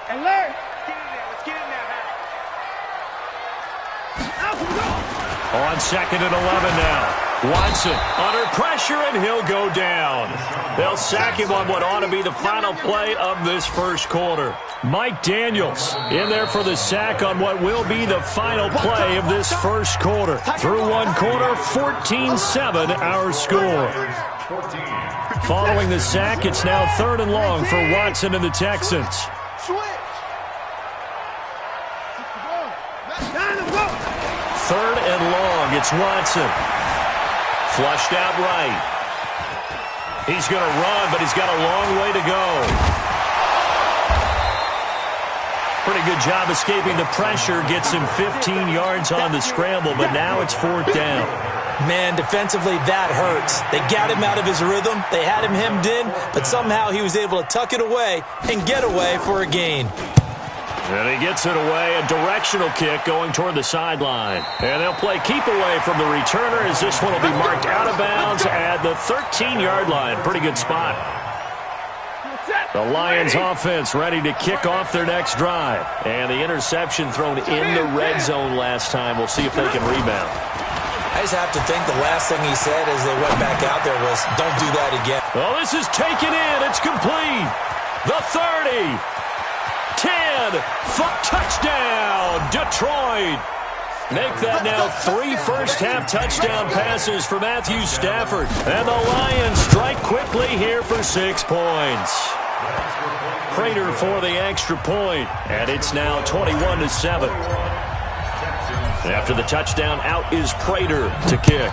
And learn. Get in there. Let's get in there, Harry. On 2nd and 11 now. Watson under pressure, and he'll go down. They'll sack him on what ought to be the final play of this first quarter. Mike Daniels in there for the sack on what will be the final play of this first quarter. Through one quarter, 14-7 our score. Following the sack, it's now 3rd and long for Watson and the Texans. Third and long, it's Watson. Flushed out right. He's going to run, but he's got a long way to go. Pretty good job escaping the pressure. Gets him 15 yards on the scramble, but now it's 4th down. Man, defensively, that hurts. They got him out of his rhythm. They had him hemmed in, but somehow he was able to tuck it away and get away for a gain. And he gets it away, a directional kick going toward the sideline. And they'll play keep away from the returner as this one will be marked out of bounds at the 13-yard line. Pretty good spot. The Lions offense ready to kick off their next drive. And the interception thrown in the red zone last time. We'll see if they can rebound. I just have to think the last thing he said as they went back out there was, don't do that again. Well, this is taken in. It's complete. The 30. 10, touchdown, Detroit. Make that now 3 first-half touchdown passes for Matthew Stafford. And the Lions strike quickly here for 6 points. Prater for the extra point, and it's now 21-7. After the touchdown, out is Prater to kick.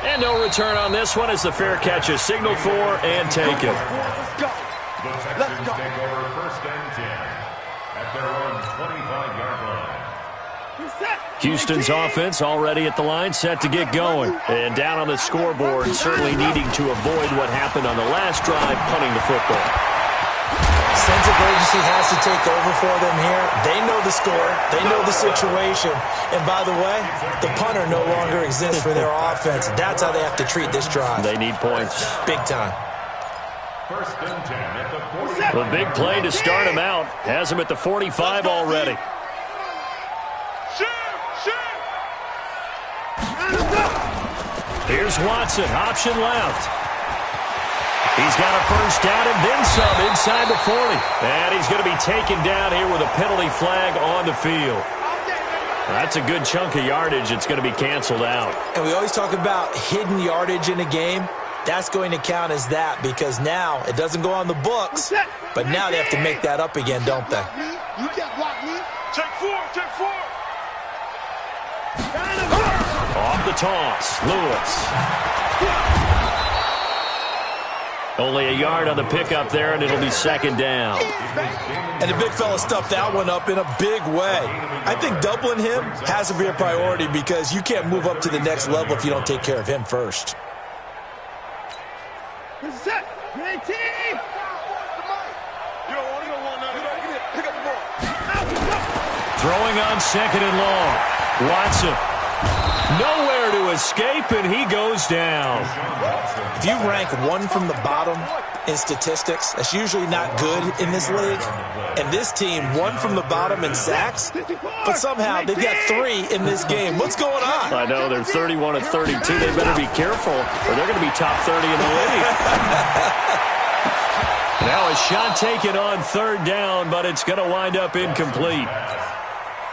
And no return on this one as the fair catch is signaled for and taken. Let's go. Take over 1st and 10 at their own 25-yard line. Houston's offense already at the line, set to get going. And down on the scoreboard, certainly needing to avoid what happened on the last drive, punting the football. Sense of urgency has to take over for them here. They know the score. They know the situation. And by the way, the punter no longer exists for their offense. That's how they have to treat this drive. They need points. Big time. 1st and 10 at the 40. The big play to start him out. Has him at the 45 already. Here's Watson, option left. He's got a first down and then some inside the 40. And he's going to be taken down here with a penalty flag on the field. That's a good chunk of yardage. It's going to be canceled out. And we always talk about hidden yardage in a game. That's going to count as that because now it doesn't go on the books, but now they have to make that up again, don't they? You can't block me. Take 4. Off the toss, Lewis. Only a yard on the pickup there, and it'll be 2nd down. And the big fella stuffed that one up in a big way. I think doubling him has to be a priority because you can't move up to the next level if you don't take care of him first. Throwing on 2nd and long. Watson. Nowhere to escape, and he goes down. If you rank 1 from the bottom in statistics, that's usually not good in this league. And this team, 1 from the bottom in sacks, but somehow they've got 3 in this game. What's going on? I know, they're 31 and 32. They better be careful, or they're going to be top 30 in the league. Now a shot taken on 3rd down, but it's going to wind up incomplete.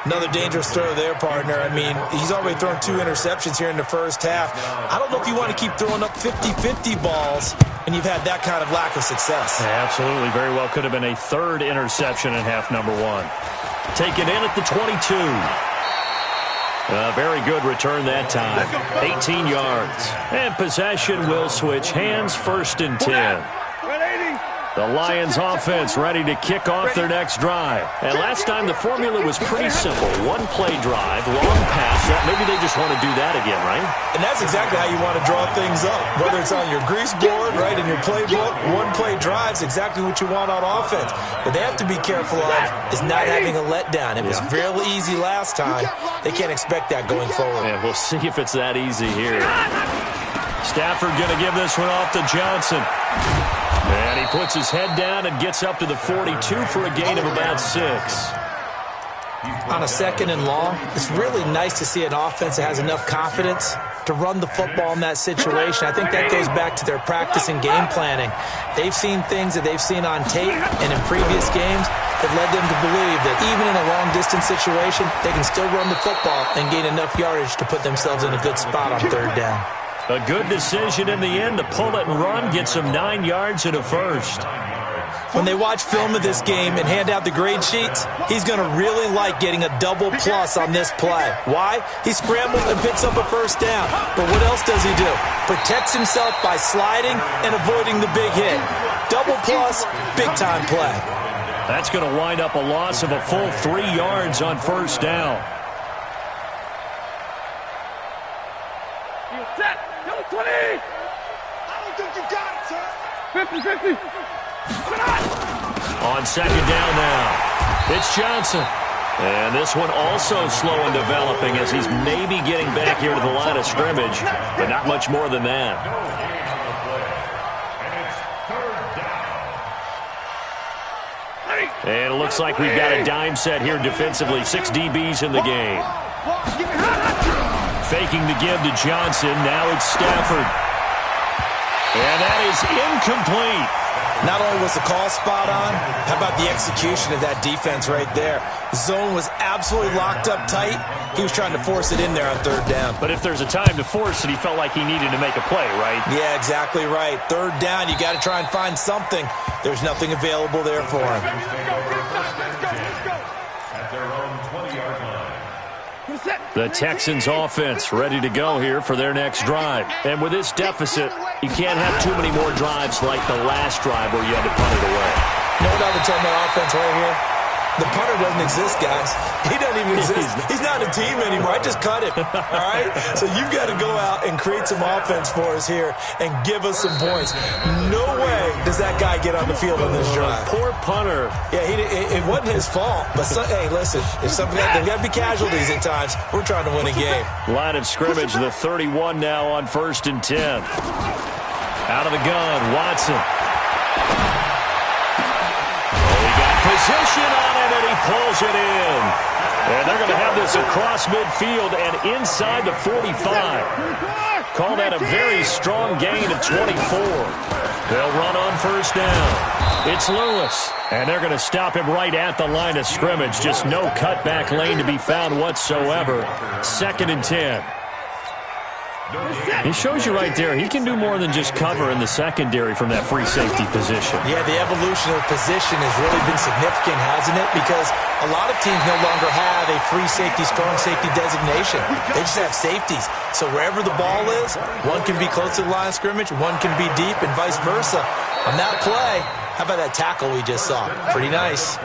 Another dangerous throw there, partner. I mean, he's already thrown 2 interceptions here in the first half. I don't know if you want to keep throwing up 50-50 balls and you've had that kind of lack of success. Yeah, absolutely. Very well could have been a 3rd interception in half number 1. Taken in at the 22. A very good return that time. 18 yards. And possession will switch hands, 1st and 10. The Lions offense ready to kick off their next drive. And last time the formula was pretty simple. 1-play drive, long pass. Maybe they just want to do that again, right? And that's exactly how you want to draw things up. Whether it's on your grease board, right, in your playbook, 1-play drive's exactly what you want on offense. But they have to be careful of is not having a letdown. It was real easy last time. They can't expect that going forward. And we'll see if it's that easy here. Stafford going to give this one off to Johnson. And he puts his head down and gets up to the 42 for a gain of about 6. On a 2nd and long, it's really nice to see an offense that has enough confidence to run the football in that situation. I think that goes back to their practice and game planning. They've seen things that they've seen on tape and in previous games that led them to believe that even in a long-distance situation, they can still run the football and gain enough yardage to put themselves in a good spot on 3rd down. A good decision in the end to pull it and run, get some 9 yards and a first. When they watch film of this game and hand out the grade sheets, he's going to really like getting a double plus on this play. Why? He scrambles and picks up a first down. But what else does he do? Protects himself by sliding and avoiding the big hit. Double plus, big-time play. That's going to wind up a loss of a full 3 yards on first down. Set. Number 20. I don't think you got it, sir. 50-50. On 2nd down now, it's Johnson. And this one also slow in developing as he's maybe getting back here to the line of scrimmage, but not much more than that. And it looks like we've got a dime set here defensively. 6 DBs in the game. Faking the give to Johnson. Now it's Stafford. And that is incomplete. Not only was the call spot on, how about the execution of that defense right there? The zone was absolutely locked up tight. He was trying to force it in there on 3rd down. But if there's a time to force it, he felt like he needed to make a play, right? Yeah, exactly right. 3rd down, you got to try and find something. There's nothing available there for him. At their own 20-yard line. The Texans offense ready to go here for their next drive. And with this deficit, you can't have too many more drives like the last drive where you had to punt it away. You know what I would tell my offense right here? The punter doesn't exist, guys. He doesn't even exist. He's not a team anymore. I just cut him, all right? So you've got to go out and create some offense for us here and give us some points. No way does that guy get on the field on this drive. Poor punter. Yeah, it wasn't his fault. But, hey, listen, there's got to be casualties at times. We're trying to win a game. Line of scrimmage, the 31 now on 1st and 10. Out of the gun, Watson. Position on it, and he pulls it in. And they're going to have this across midfield and inside the 45. Call that a very strong gain of 24. They'll run on 1st down. It's Lewis, and they're going to stop him right at the line of scrimmage. Just no cutback lane to be found whatsoever. 2nd and 10. He shows you right there, he can do more than just cover in the secondary from that free safety position. Yeah, the evolution of the position has really been significant, hasn't it? Because a lot of teams no longer have a free safety, strong safety designation. They just have safeties. So wherever the ball is, one can be close to the line of scrimmage, one can be deep, and vice versa. On that play, how about that tackle we just saw? Pretty nice.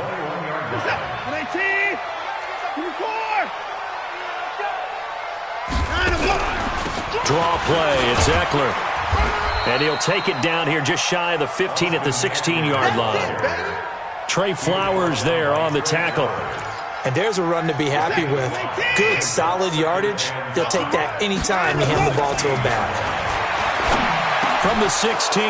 Draw play, it's Eckler. And he'll take it down here just shy of the 15 at the 16-yard line. Trey Flowers there on the tackle. And there's a run to be happy with. Good, solid yardage. They'll take that anytime you hand the ball to a back. From the 16,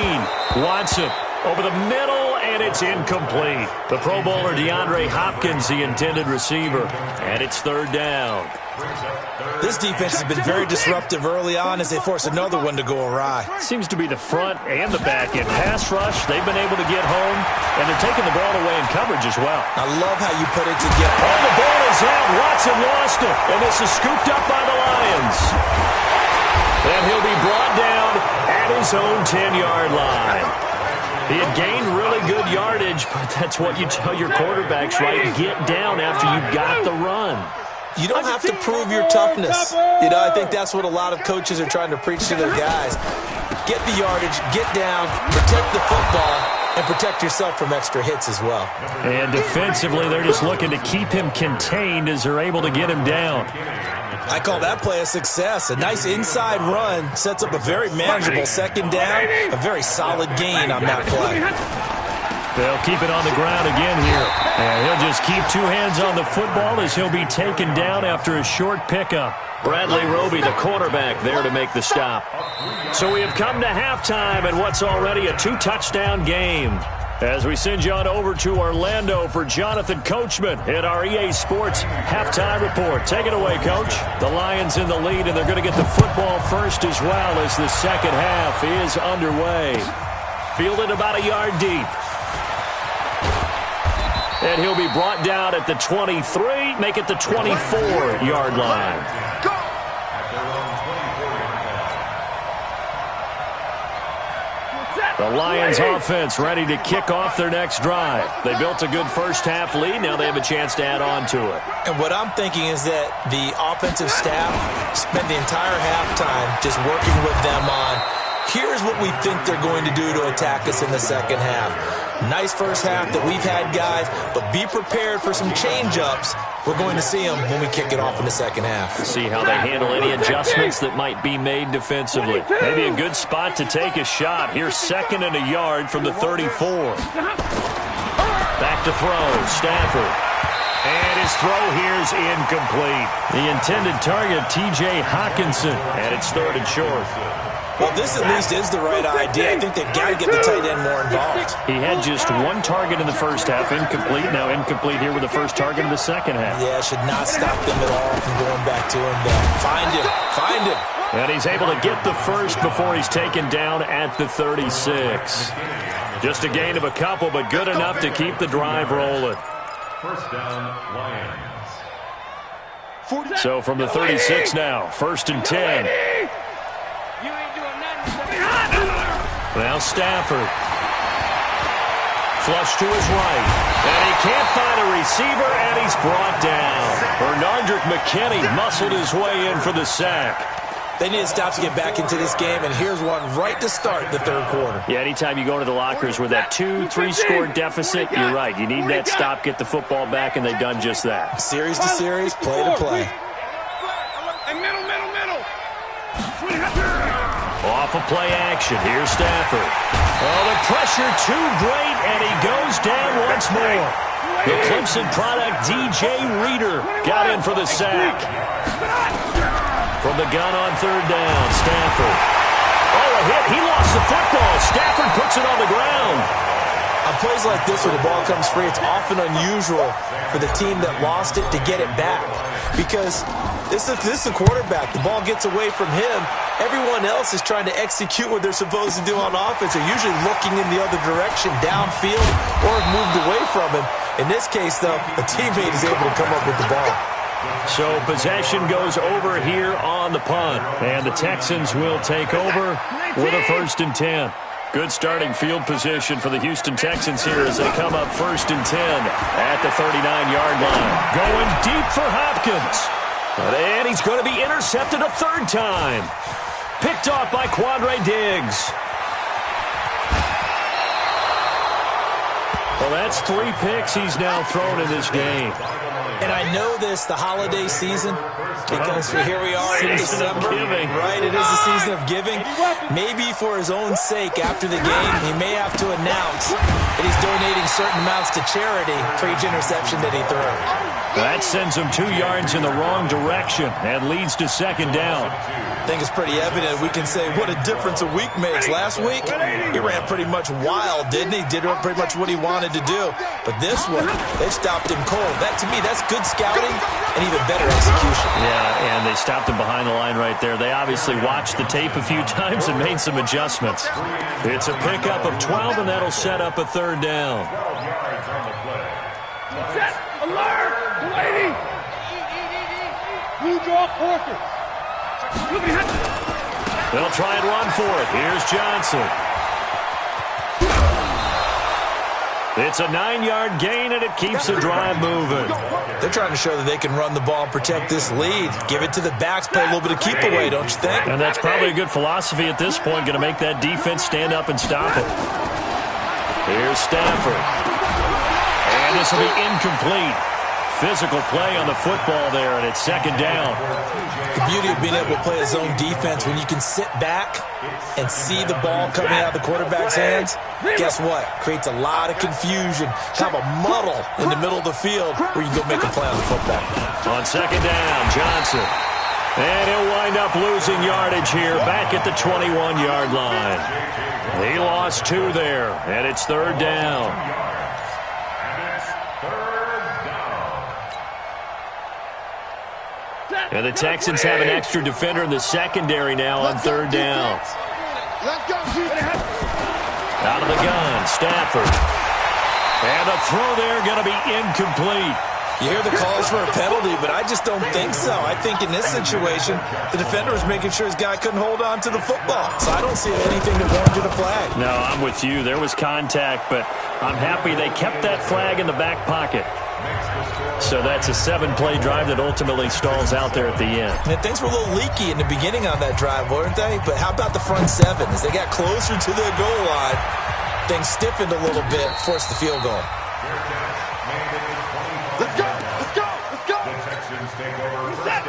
Watson over the middle, and it's incomplete. The Pro Bowler DeAndre Hopkins, the intended receiver. And it's 3rd down. This defense has been very disruptive early on as they force another one to go awry. Seems to be the front and the back end. Pass rush, they've been able to get home, and they're taking the ball away in coverage as well. I love how you put it together. Oh, the ball is out. Watson lost it, and this is scooped up by the Lions. And he'll be brought down at his own 10-yard line. He had gained really good yardage, but that's what you tell your quarterbacks, right? Get down after you got the run. You don't have to prove your toughness. You know, I think that's what a lot of coaches are trying to preach to their guys. Get the yardage, get down, protect the football, and protect yourself from extra hits as well. And defensively, they're just looking to keep him contained as they're able to get him down. I call that play a success. A nice inside run sets up a very manageable 2nd down, a very solid gain on that play. They'll keep it on the ground again here. And he'll just keep two hands on the football as he'll be taken down after a short pickup. Bradley Roby, the quarterback, there to make the stop. So we have come to halftime in what's already a two-touchdown game. As we send you on over to Orlando for Jonathan Coachman at our EA Sports Halftime Report. Take it away, Coach. The Lions in the lead, and they're going to get the football first as well as the second half is underway. Fielded about a yard deep. And he'll be brought down at the 23, make it the 24-yard line. The Lions offense ready to kick off their next drive. They built a good first-half lead. Now they have a chance to add on to it. And what I'm thinking is that the offensive staff spent the entire halftime just working with them on, here's what we think they're going to do to attack us in the second half. Nice first half that we've had, guys, but be prepared for some change-ups. We're going to see them when we kick it off in the second half. See how they handle any adjustments that might be made defensively. Maybe a good spot to take a shot. Here's second and a yard from the 34. Back to throw, Stafford. And his throw here's incomplete. The intended target, T.J. Hawkinson, and it's third and short. Well, this at least is the right idea. I think they've got to get the tight end more involved. He had just one target in the first half, incomplete. Now incomplete here with the first target in the second half. Yeah, should not stop them at all from going back to him. Find him. Find him. And he's able to get the first before he's taken down at the 36. Just a gain of a couple, but good enough to keep the drive rolling. First down, Lions. So from the 36 now, first and 10. Now Stafford. Flush to his right. And he can't find a receiver, and he's brought down. Bernardrick McKinney muscled his way in for the sack. They need to stop to get back into this game, and here's one right to start the third quarter. Yeah, anytime you go to the lockers with that 2-3 score deficit, you're right. You need that stop, get the football back, and they've done just that. Series to series, play to play. Middle. Off of play action. Here's Stafford. Oh, the pressure too great, and he goes down once more. The Clemson product, DJ Reader, got in for the sack. From the gun on third down, Stafford. Oh, a hit. He lost the football. Stafford puts it on the ground. On plays like this where the ball comes free, it's often unusual for the team that lost it to get it back. Because this is the quarterback. The ball gets away from him. Everyone else is trying to execute what they're supposed to do on offense. They're usually looking in the other direction, downfield, or have moved away from him. In this case, though, a teammate is able to come up with the ball. So possession goes over here on the punt. And the Texans will take over with a first and 10. Good starting field position for the Houston Texans here as they come up first and 10 at the 39-yard line. Going deep for Hopkins. And he's going to be intercepted a third time. Picked off by Quandre Diggs. Well, that's 3 picks he's now thrown in this game. And I know this, the holiday season, because here we are in December. Right, it is the season of giving. Maybe for his own sake, after the game, he may have to announce that he's donating certain amounts to charity for each interception that he throws. That sends him 2 yards in the wrong direction and leads to second down. I think it's pretty evident. We can say what a difference a week makes. Last week, he ran pretty much wild, didn't he? Did pretty much what he wanted to do. But this one, they stopped him cold. That, to me, that's good scouting and even better execution. Yeah, and they stopped him behind the line right there. They obviously watched the tape a few times and made some adjustments. It's a pickup of 12, and that'll set up a third down. Set, alert, lady. Blue draw, Porter. They'll try and run for it. Here's Johnson. It's a 9-yard gain, and it keeps the drive moving. They're trying to show that they can run the ball and protect this lead. Give it to the backs, play a little bit of keep away, don't you think? And that's probably a good philosophy at this point, going to make that defense stand up and stop it. Here's Stafford. And this will be incomplete. physical play on the football there, and it's second down. The beauty of being able to play a zone defense, when you can sit back and see the ball coming out of the quarterback's hands, guess what? Creates a lot of confusion, kind of a muddle in the middle of the field where you can go make a play on the football. On second down, Johnson. And he'll wind up losing yardage here back at the 21-yard line. He lost 2 there, and it's third down. And the Texans have an extra defender in the secondary now on third down. Out of the gun, Stafford. And the throw there going to be incomplete. You hear the calls for a penalty, but I just don't think so. I think in this situation, the defender was making sure his guy couldn't hold on to the football. So I don't see anything that warranted a flag. No, I'm with you. There was contact, but I'm happy they kept that flag in the back pocket. So that's a 7-play drive that ultimately stalls out there at the end. And things were a little leaky in the beginning on that drive, weren't they? But how about the front 7? As they got closer to their goal line, things stiffened a little bit, forced the field goal. Let's go! Let's go! Let's go!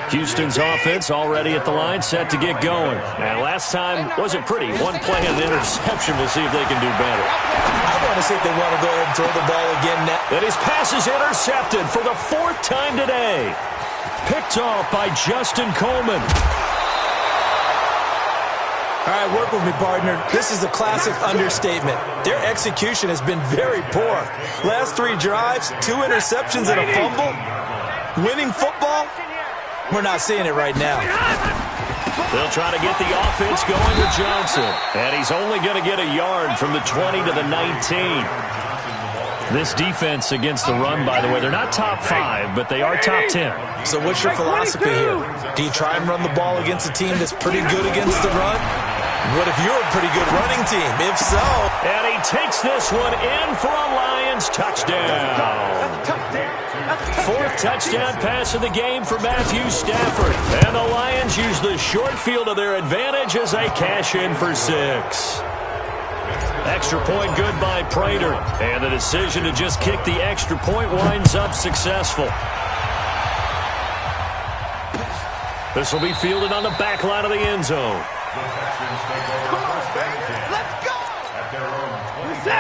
Houston's offense already at the line, set to get going. And last time wasn't pretty. One play and an interception. We'll see if they can do better. I want to see if they want to go ahead and throw the ball again now. And his pass is intercepted for the 4th time today. Picked off by Justin Coleman. All right, work with me, partner. This is a classic understatement. Their execution has been very poor. Last 3 drives, 2 interceptions and a fumble. Winning football? We're not seeing it right now. They'll try to get the offense going with Johnson. And he's only going to get a yard from the 20 to the 19. This defense against the run, by the way, they're not top 5, but they are top 10. So what's your philosophy here? Do you try and run the ball against a team that's pretty good against the run? What if you're a pretty good running team? If so... And he takes this one in for a Lions touchdown. 4th touchdown pass of the game for Matthew Stafford. And the Lions use the short field to their advantage as they cash in for 6. Extra point good by Prater. And the decision to just kick the extra point winds up successful. This will be fielded on the back line of the end zone.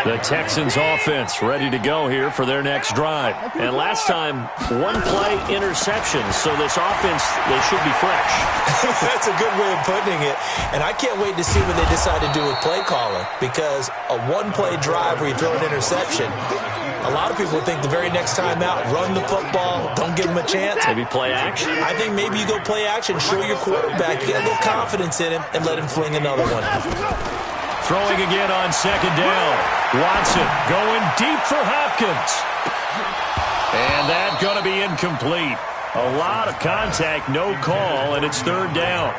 The Texans offense ready to go here for their next drive. And last time, 1-play interception. So this offense, they should be fresh. That's a good way of putting it. And I can't wait to see what they decide to do with play calling. Because a 1-play drive where you throw an interception, a lot of people think the very next time out, run the football, don't give them a chance. Maybe play action? I think maybe you go play action, show your quarterback, get a little confidence in him, and let him fling another one. Throwing again on second down. Watson going deep for Hopkins. And that's going to be incomplete. A lot of contact, no call, and it's third down.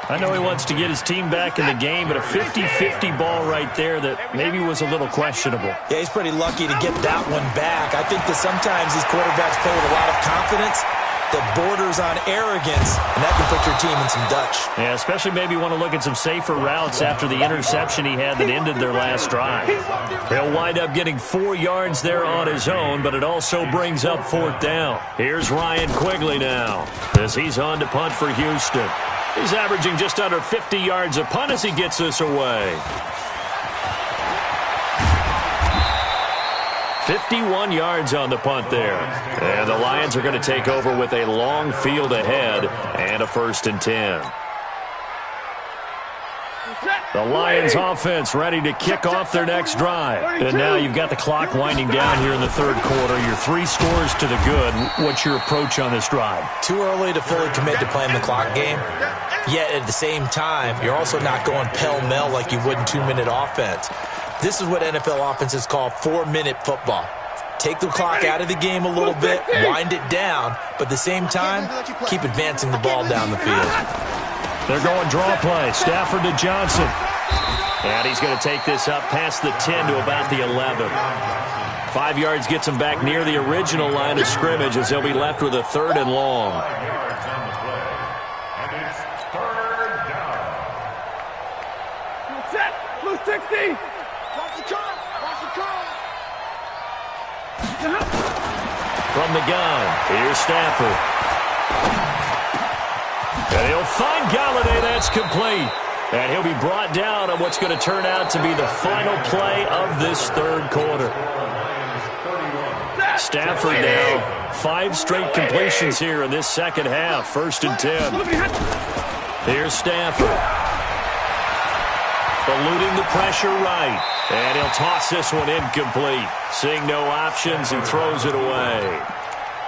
I know he wants to get his team back in the game, but a 50-50 ball right there that maybe was a little questionable. Yeah, he's pretty lucky to get that one back. I think that sometimes these quarterbacks play with a lot of confidence that borders on arrogance, and that can put your team in some Dutch. Yeah, especially maybe want to look at some safer routes after the interception he had that ended their last drive. He'll wind up getting 4 yards there on his own, but it also brings up 4th down. Here's Ryan Quigley now as he's on to punt for Houston. He's averaging just under 50 yards a punt as he gets this away. 51 yards on the punt there. And the Lions are going to take over with a long field ahead and a 1st and 10. The Lions offense ready to kick off their next drive. And now you've got the clock winding down here in the 3rd quarter. You're 3 scores to the good. What's your approach on this drive? Too early to fully commit to playing the clock game. Yet at the same time, you're also not going pell-mell like you would in 2-minute offense. This is what NFL offenses call 4-minute football. Take the clock out of the game a little bit, wind it down, but at the same time, keep advancing the ball down the field. They're going draw play. Stafford to Johnson. And he's going to take this up past the 10 to about the 11. 5 yards gets him back near the original line of scrimmage as they'll be left with a 3rd and long. Blue 60. Watch the curl. Watch the curl. from the gun. Here's Stafford. And he'll find Galladay. That's complete. And he'll be brought down on what's going to turn out to be the final play of this third quarter. Stafford now 5 straight completions here in this second half. 1st and 10. Here's Stafford. Eluding the pressure right. And he'll toss this one incomplete. Seeing no options, he throws it away.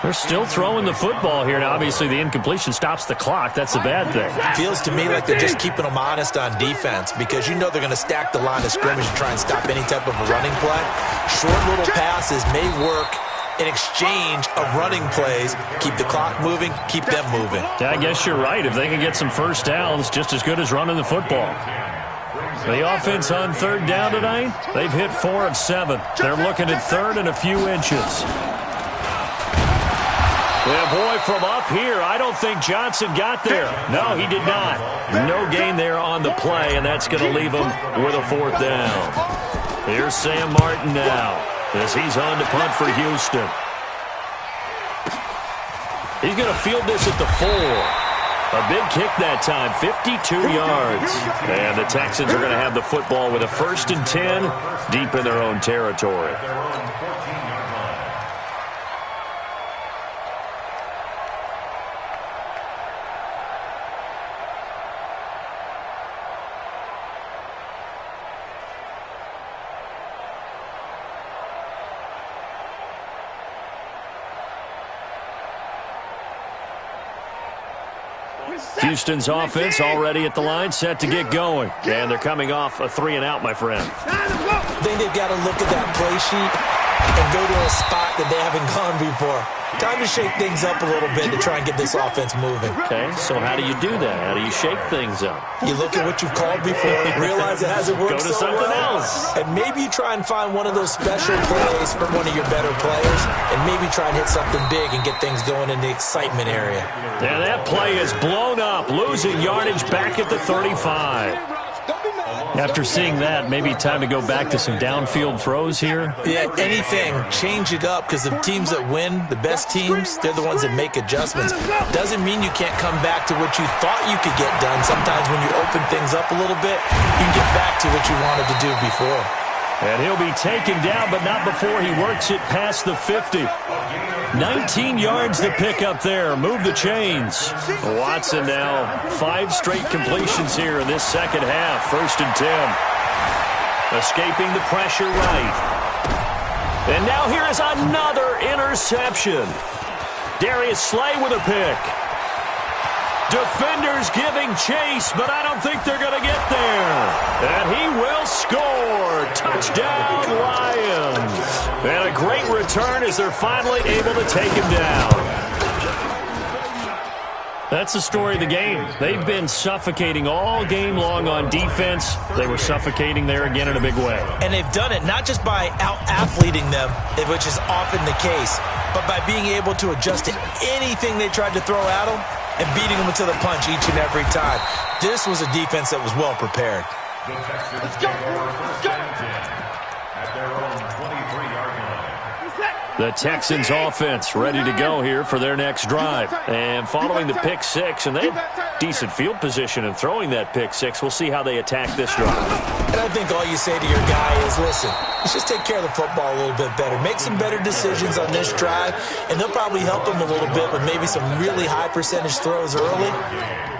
They're still throwing the football here. Now, obviously, the incompletion stops the clock. That's a bad thing. Feels to me like they're just keeping them honest on defense because you know they're going to stack the line of scrimmage and try and stop any type of a running play. Short little passes may work in exchange of running plays. Keep the clock moving, keep them moving. Yeah, I guess you're right. If they can get some first downs, just as good as running the football. The offense on 3rd down tonight, they've hit 4 of 7. They're looking at 3rd and a few inches. Yeah, boy, from up here, I don't think Johnson got there. No, he did not. No gain there on the play, and that's going to leave him with a 4th down. Here's Sam Martin now as he's on to punt for Houston. He's going to field this at the 4. A big kick that time, 52 yards. And the Texans are going to have the football with a 1st and 10 deep in their own territory. Houston's offense already at the line, set to get going. And they're coming off a 3-and-out, my friend. I think they've got to look at that play sheet and go to a spot that they haven't gone before. Time to shake things up a little bit to try and get this offense moving. Okay, so how do you do that? How do you shake things up? You look at what you've called before, realize it hasn't worked so well. Go to something else. And maybe you try and find one of those special plays from one of your better players, and maybe try and hit something big and get things going in the excitement area. Yeah, that play is blown up, losing yardage back at the 35. After seeing that, maybe time to go back to some downfield throws here. Yeah, anything. Change it up because the teams that win, the best teams, they're the ones that make adjustments. Doesn't mean you can't come back to what you thought you could get done. Sometimes when you open things up a little bit, you can get back to what you wanted to do before. And he'll be taken down, but not before he works it past the 50. 19 yards to pick up there. Move the chains. Watson now 5 straight completions here in this second half. 1st and 10. Escaping the pressure right. And now here is another interception. Darius Slay with a pick. Defenders giving chase, but I don't think they're going to get there. And he will score. Touchdown, Lions. And a great return as they're finally able to take him down. That's the story of the game. They've been suffocating all game long on defense. They were suffocating there again in a big way. And they've done it not just by out-athleting them, which is often the case, but by being able to adjust to anything they tried to throw at them and beating them to the punch each and every time. This was a defense that was well prepared. Let's go. At their own 23-yard line. The Texans offense ready to go here for their next drive. And following the pick 6, and they have decent field position in throwing that pick 6. We'll see how they attack this drive. And I think all you say to your guy is, listen, let's just take care of the football a little bit better. Make some better decisions on this drive, and they'll probably help him a little bit with maybe some really high percentage throws early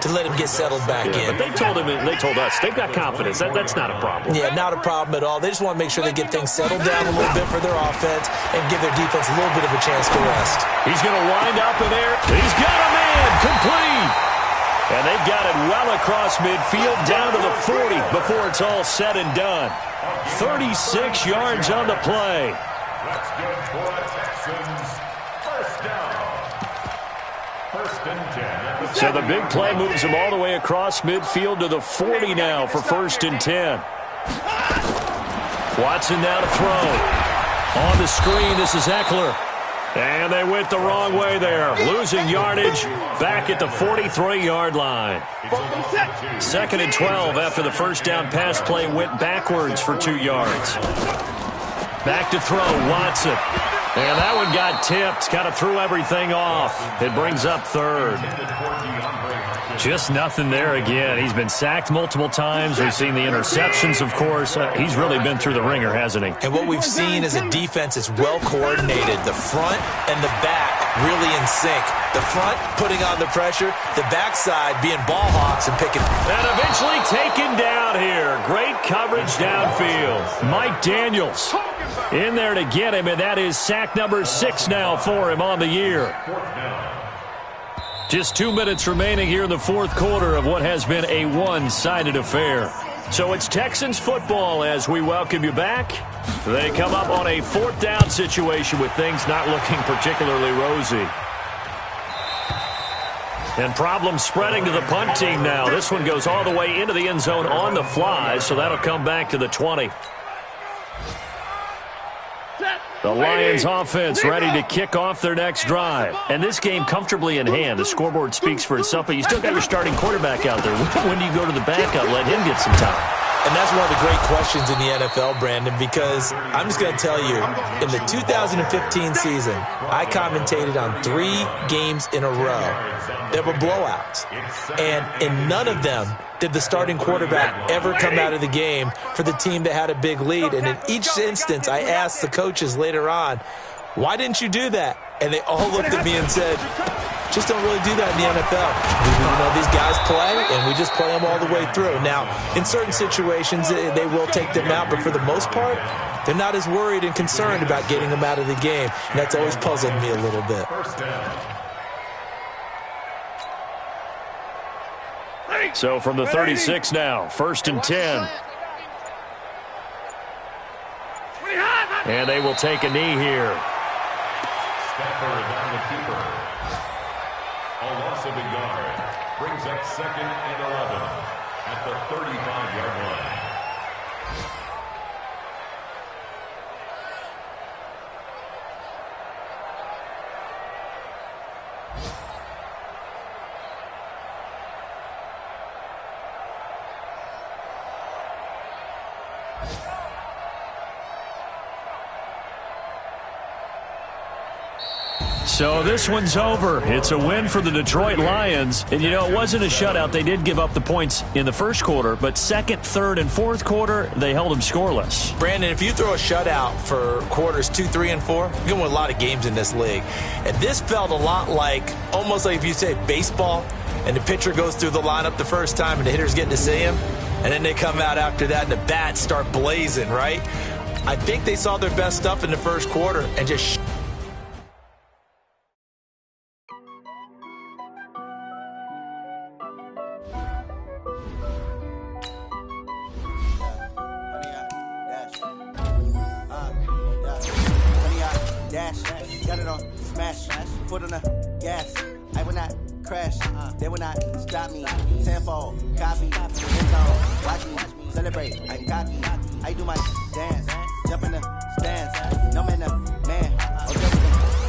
to let him get settled back in. But they told him, and they told us, they've got confidence. That's not a problem. Yeah, not a problem at all. They just want to make sure they get things settled down a little bit for their offense and give their defense a little bit of a chance to rest. He's going to wind up in there. He's got a man complete. And they've got it well across midfield down to the 40 before it's all said and done. 36 yards on the play. That's good for the Texans. First down. 1st and 10. So the big play moves them all the way across midfield to the 40 now for 1st and 10. Watson now to throw. On the screen, this is Eckler. And they went the wrong way there. Losing yardage back at the 43-yard line. 2nd and 12 after the first down pass play went backwards for 2 yards. Back to throw, Watson. And that one got tipped, kind of threw everything off. It brings up third. Just nothing there again. He's been sacked multiple times. We've seen the interceptions, of course. He's really been through the ringer, hasn't he? And what we've seen is a defense that's well coordinated. The front and the back really in sync. The front putting on the pressure, the backside being ball hawks and picking. And eventually taken down here. Great coverage downfield. Mike Daniels in there to get him, and that is sack number 6 now for him on the year. Just 2 minutes remaining here in the fourth quarter of what has been a one-sided affair. So it's Texans football as we welcome you back. They come up on a 4th down situation with things not looking particularly rosy. And problems spreading to the punt team now. This one goes all the way into the end zone on the fly, so that'll come back to the 20. The Lions offense ready to kick off their next drive. And this game comfortably in hand. The scoreboard speaks for itself, but you still got your starting quarterback out there. When do you go to the backup, let him get some time? And that's one of the great questions in the NFL, Brandon, because I'm just going to tell you, in the 2015 season, I commentated on 3 games in a row. There were blowouts. And in none of them did the starting quarterback ever come out of the game for the team that had a big lead. And in each instance, I asked the coaches later on, why didn't you do that? And they all looked at me and said, just don't really do that in the NFL. You know, these guys play, and we just play them all the way through. Now, in certain situations, they will take them out, but for the most part, they're not as worried and concerned about getting them out of the game. And that's always puzzled me a little bit. So from the 36 now, 1st and 10. And they will take a knee here. Stafford on the keeper. A loss of a yard. Brings up 2nd and 11 at the 35-yard line. So this one's over. It's a win for the Detroit Lions. And, you know, it wasn't a shutout. They did give up the points in the first quarter, but 2nd, 3rd, and 4th quarter, they held them scoreless. Brandon, if you throw a shutout for quarters 2, 3, and 4, you're going to win a lot of games in this league. And this felt a lot like, almost like if you said baseball, and the pitcher goes through the lineup the first time and the hitter's getting to see him, and then they come out after that and the bats start blazing, right? I think they saw their best stuff in the first quarter and just got it on smash, foot on the gas. I will not crash, they will not stop me. Tenfold, copy, end zone, watch me celebrate. I'm cocky, I do my dance, jump in the stands. No man, man, oh just the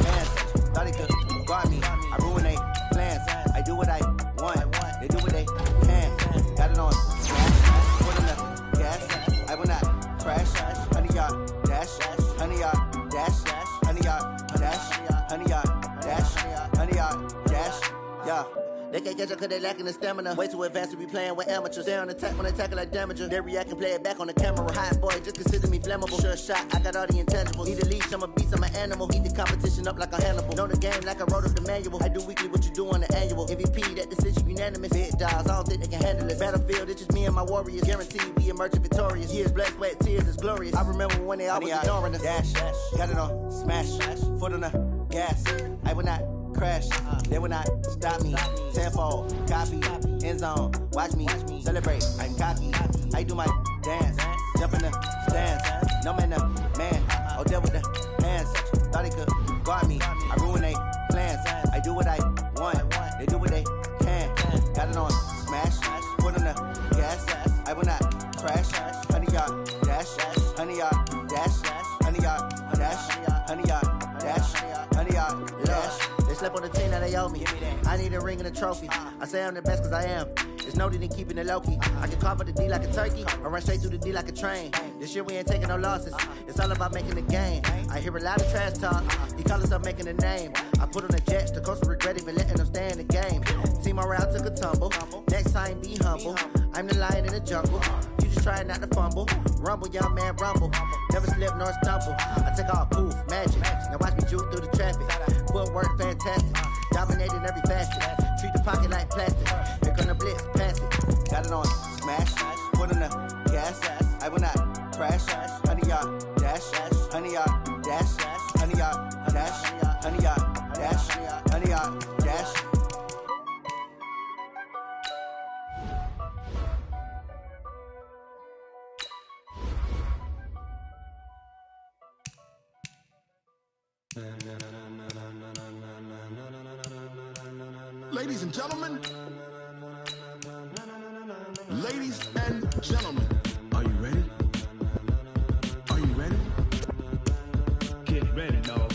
fans. Thought they could guard me, I ruin they plans. I do what I want, they do what they can. Got it on smash, foot on the gas. I will not crash, 100-yard dash, 100-yard dash. 100-yard dash, 100-yard dash, 100-yard dash, yeah. They can't catch up cause they lacking the stamina. Way too advanced to be playing with amateurs. Stay on attack when they tackle like damager. They react and play it back on the camera. Hot boy, just consider me flammable. Sure shot, I got all the intangibles. Need a leash, I'm a beast, I'm an animal. Eat the competition up like a Hannibal. Know the game like I wrote up the manual. I do weekly what you do on the annual. MVP, that decision unanimous. Big dogs, I don't think they can handle it. Battlefield, it's just me and my warriors. Guaranteed we emerge victorious. Years, blood, sweat, tears, it's glorious. I remember when they always ignoring us. Dash, got it on smash, foot on the gas. I will not crash, they will not stop me. Tenfold, copy, end zone, watch me celebrate. I'm cocky, I do my dance, jump in the stands. No man, man, oh deal with the hands. Thought they could guard me, I ruin they plans. I do what I want, they do what they can. Got it on smash, foot on the gas. I will not crash, 100-yard dash, 100-yard dash, 100-yard dash, 100-yard dash, 100-yard dash. They slept on the team that they owe me. I need a ring and a trophy. I say I'm the best cause I am. It's noted in keeping it low-key. I can carve up the D like a turkey, or run straight through the D like a train. This year we ain't taking no losses. It's all about making the game. I hear a lot of trash talk. He call us up making a name. I put on the Jets, the coast will regret even letting them stay in the game. Team morale took a tumble. Next time be humble. I'm the lion in the jungle. You just trying not to fumble. Rumble, young man, rumble. Never slip nor stumble. I take off, poof, magic. Now watch me juke through the traffic. Footwork fantastic. Dominating every facet. Treat the pocket like plastic. Here come the blitz, pass it. Got it on smash. Put on the gas. I will not crash. 100-yard dash. 100-yard dash. 100-yard dash. 100-yard dash. 100-yard dash. Ladies and gentlemen, are you ready? Are you ready? Get ready, dog.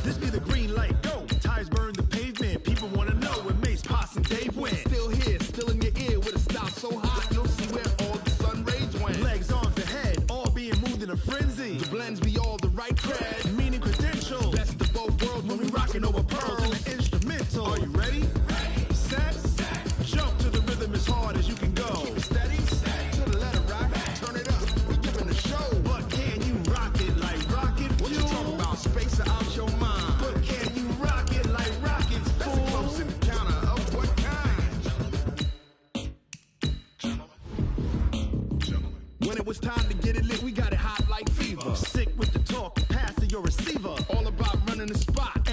This be the green light, go. Tires burn the pavement. People want to know where Mace, Poss, and Dave went. Still here, still in your ear with a style so hot, you'll see where all the sun rays went. Legs, arms, and head, all being moved in a frenzy. The blends be all the right cred, meaning credentials. Best of both worlds when we rockin' over pearls in the instrumental. Are you ready? Set. Jump to the rhythm as hard as you can go. Keep it steady. To the letter rock. Turn it up. We giving a show. But can you rock it like rocket fuel? What you talking about? Space out your mind. But can you rock it like rockets, fool? That's a close encounter of what kind? When it was time to get it lit, we got it hot like fever. Sick with the talk, passing your receiver. All about running the spot.